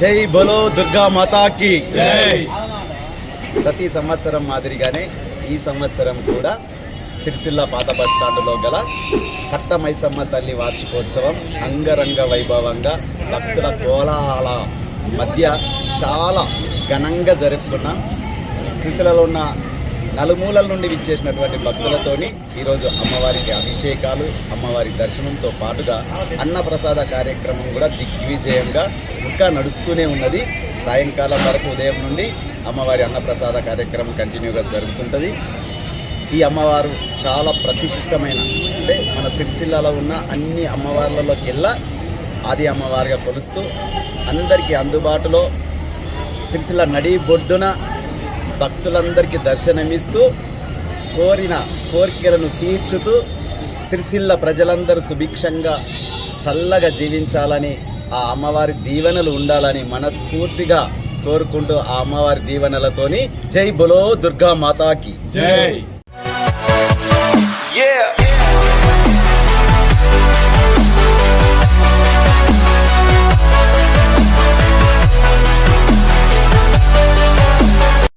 జై బలో దుర్గా మాతాకి జై. ప్రతి సంవత్సరం మాదిరిగానే ఈ సంవత్సరం కూడా సిరిసిల్ల పాత బస్ స్టాండ్లో గల కట్ట మైసమ్మ తల్లి వార్షికోత్సవం అంగరంగ వైభవంగా భక్తుల కోలాహల మధ్య చాలా ఘనంగా జరుపుకున్నాం. సిరిసిల్లలో ఉన్న నలుమూలల నుండి విచ్చేసినటువంటి భక్తులతోని ఈరోజు అమ్మవారికి అభిషేకాలు, అమ్మవారి దర్శనంతో పాటుగా అన్నప్రసాద కార్యక్రమం కూడా దిగ్విజయంగా ఇంకా నడుస్తూనే ఉన్నది. సాయంకాలం వరకు ఉదయం నుండి అమ్మవారి అన్నప్రసాద కార్యక్రమం కంటిన్యూగా జరుగుతుంటుంది. ఈ అమ్మవారు చాలా ప్రతిష్ఠితమైన, అంటే మన సిరిసిల్లలో ఉన్న అన్ని అమ్మవార్లలోకెల్లా ఆది అమ్మవారిగా కొలుస్తూ అందరికీ అందుబాటులో సిరిసిల్ల నడి బొడ్డున భక్తులందరికీ దర్శనమిస్తూ కోరిన కోరికలను తీర్చుతూ సిరిసిల్ల ప్రజలందరూ సుభిక్షంగా చల్లగా జీవించాలని, ఆ అమ్మవారి దీవెనలు ఉండాలని మనస్ఫూర్తిగా కోరుకుంటూ ఆ అమ్మవారి దీవెనలతోని జై బలో దుర్గా మాతాకి జై. Yeah.